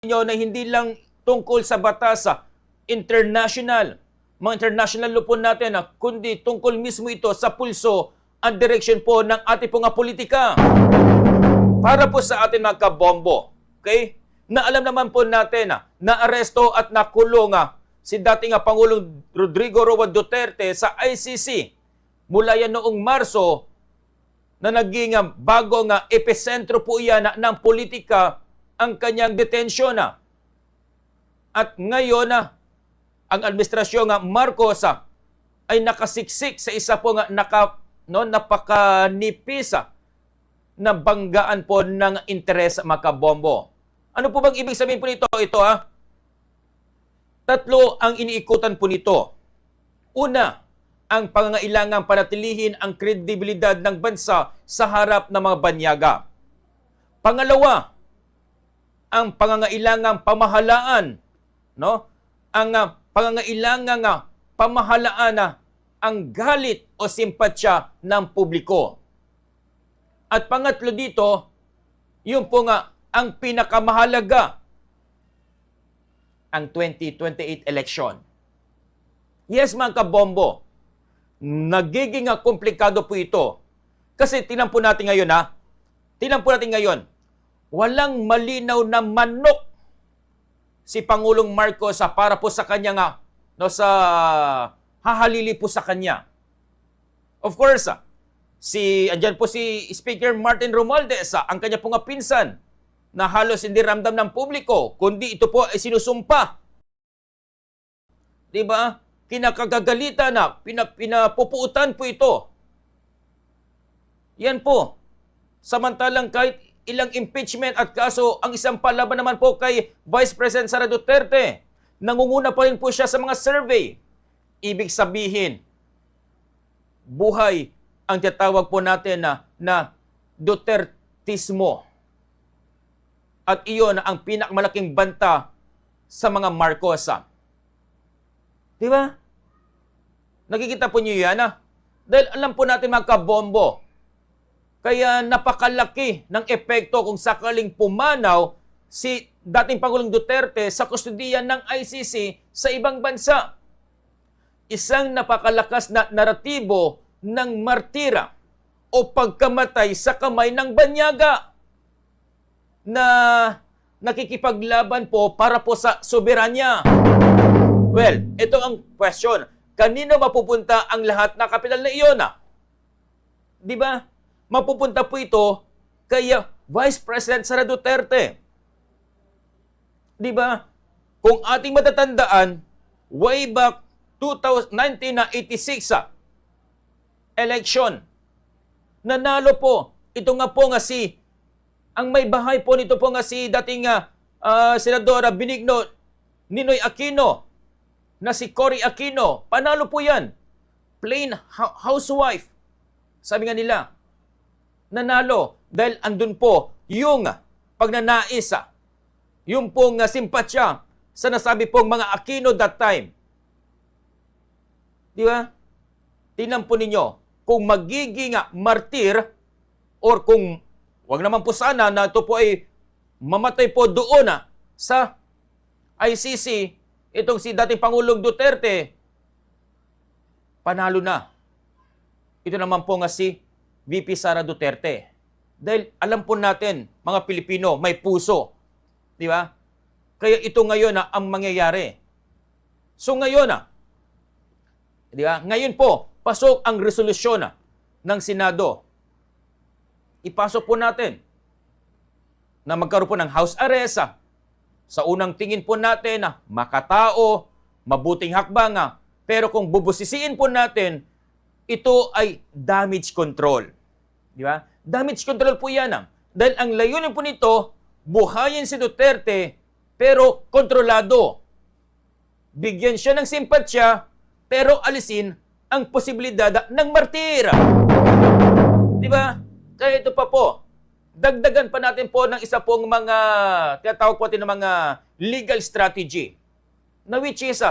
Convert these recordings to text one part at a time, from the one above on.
nyo na hindi lang tungkol sa batas international, mga international law po natin, kundi tungkol mismo ito sa pulso at direction po ng ating pong politika. Para po sa atin mga kabombo, okay? Na alam naman po natin na aresto at nakulong si dating Pangulong Rodrigo Roa Duterte sa ICC mula yan noong Marso na naging bagong epicentro po yan ng politika ang kanyang detensyon. At ngayon ang administrasyon Marcos ay nakasiksik sa isa po napakanipis na banggaan po ng interes makabombo. Ano po bang ibig sabihin po nito? Tatlo ang iniikutan po nito. Una, ang pangangailangang panatilihin ang kredibilidad ng bansa sa harap ng mga banyaga. Pangalawa, ang pangangailangang pamahalaan, ang pangangailangang pamahalaan ang galit o simpatsya ng publiko. At pangatlo dito, yung po ang pinakamahalaga, ang 2028 election. Yes, mga kabombo, nagiging komplikado po ito. Kasi tingnan po natin ngayon, walang malinaw na manok si Pangulong Marcos para po sa kanya sa hahalili po sa kanya. Of course, andyan po si Speaker Martin Romualdez, ang kanya pong pinsan, na halos hindi ramdam ng publiko, kundi ito po ay sinusumpa. Diba? Kinakagagalitan pinapupuutan po ito. Yan po. Samantalang kahit ilang impeachment at kaso, ang isang palaban naman po kay Vice President Sara Duterte, nangunguna pa rin po siya sa mga survey. Ibig sabihin, buhay ang tinatawag po natin na Dutertismo. At iyon ang pinakamalaking banta sa mga Marcos. Di ba? Nakikita po niyo yan, Dahil alam po natin mga kabombo, kaya napakalaki ng epekto kung sakaling pumanaw si dating Pangulong Duterte sa kustudiyan ng ICC sa ibang bansa. Isang napakalakas na naratibo ng martira o pagkamatay sa kamay ng banyaga na nakikipaglaban po para po sa soberanya. Well, ito ang question. Kanino mapupunta ang lahat na kapital na iyon? Di ba? Mapupunta po ito kay Vice President Sara Duterte. Di ba? Kung ating matatandaan, way back 1986 election, nanalo po. Ito nga po ang may bahay po nito po si dating Senadora Benigno Ninoy Aquino na si Cory Aquino. Panalo po yan. Plain housewife. Sabi nga nila, nanalo dahil andun po yung pagnanais, yung pong simpatsya sa nasabi pong mga Aquino that time. Di ba? Tingnan po ninyo, kung magiging martir or kung wag naman po sana na ito po ay mamatay po doon sa ICC, itong si dating Pangulong Duterte, panalo na. Ito naman po si VP Sara Duterte. Dahil alam po natin, mga Pilipino, may puso. Di ba? Kaya ito ngayon ang mangyayari. So ngayon di ba? Ngayon po, pasok ang resolusyon ng Senado. Ipasok po natin na magkaroon po ng house arrest. Sa unang tingin po natin makatao, mabuting hakbang. Pero kung bubusisiin po natin, ito ay damage control. Di ba? Damage control po yan. Dahil ang layunin po nito, buhayin si Duterte, pero kontrolado. Bigyan siya ng simpatsya, pero alisin ang posibilidad ng martir. Di ba? Kaya ito pa po, dagdagan pa natin po ng isa pong mga, tinatawag po natin ng mga legal strategy, na which is,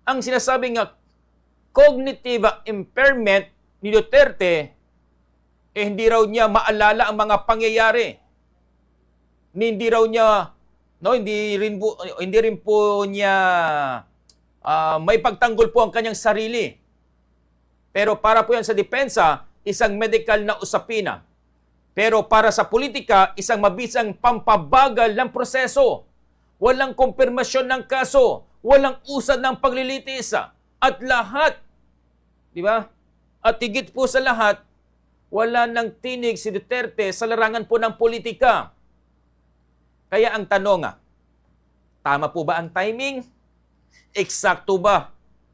ang sinasabing cognitive impairment ni Duterte, hindi raw niya maalala ang mga pangyayari. Hindi raw niya No, hindi rin po niya may pagtanggol po ang kanyang sarili. Pero para po yan sa depensa, isang medical na usapina. Pero para sa politika, isang mabisang pampabagal ng proseso. Walang kumpirmasyon ng kaso, walang usad ng paglilitis, at lahat, di ba? At higit po sa lahat, wala nang tinig si Duterte sa larangan po ng politika. Kaya ang tanong, tama po ba ang timing? Eksakto ba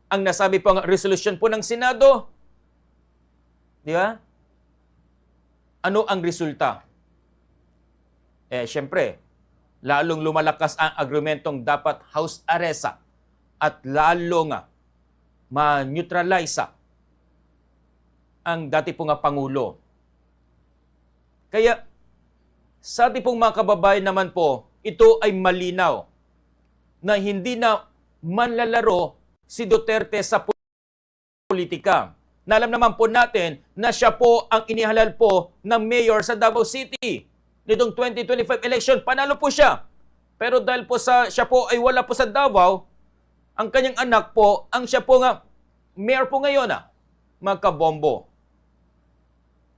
ang nasabi pong resolution po ng Senado? Di ba? Ano ang resulta? Siyempre, lalong lumalakas ang argumentong dapat house arrest at lalong ma-neutralize ang dati pong Pangulo. Kaya, sa ating pong mga kababayan naman po, ito ay malinaw na hindi na manlalaro si Duterte sa politika. Na alam naman po natin na siya po ang inihalal po ng mayor sa Davao City. Nitong 2025 election, panalo po siya. Pero dahil po siya po ay wala po sa Davao, ang kanyang anak po, ang siya po nga, mayor po ngayon mga kabombo.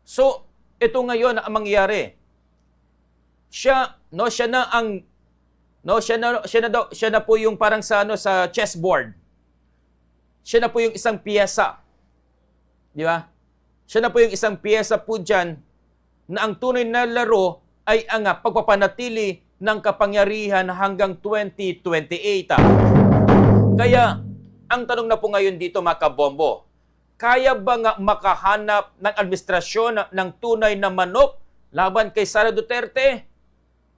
So, ito ngayon ang mangyayari. Siya na po yung parang sa chessboard. Siya na po yung isang piyesa. Di ba? Siya na po yung isang piyesa po dyan na ang tunay na laro ay ang pagpapanatili ng kapangyarihan hanggang 2028. Kaya, ang tanong na po ngayon dito mga kabombo, kaya ba nga makahanap ng administrasyon ng tunay na manok laban kay Sara Duterte?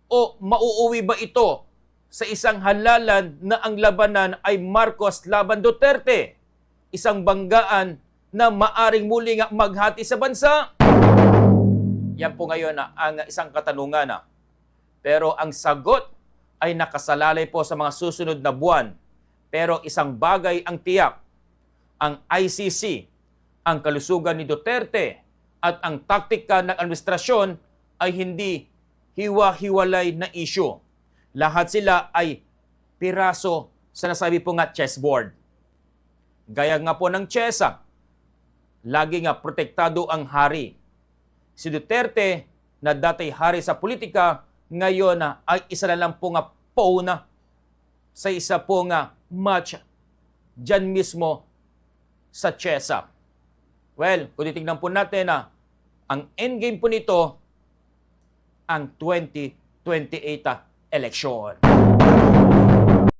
O mauuwi ba ito sa isang halalan na ang labanan ay Marcos laban Duterte? Isang banggaan na maaring muli nga maghati sa bansa? Yan po ngayon ang isang katanungan. Pero ang sagot ay nakasalalay po sa mga susunod na buwan. Pero isang bagay ang tiyak. Ang ICC, ang kalusugan ni Duterte at ang taktika ng administrasyon ay hindi hiwa-hiwalay na issue. Lahat sila ay piraso sa nasabi po nga chessboard. Gaya nga po ng chess, lagi nga protektado ang hari. Si Duterte na dati hari sa politika, ngayon ay isa na lang po nga pawn sa isa po nga match dyan mismo sa chess. Well, kung titignan po natin ang endgame po nito, ang 2028 election.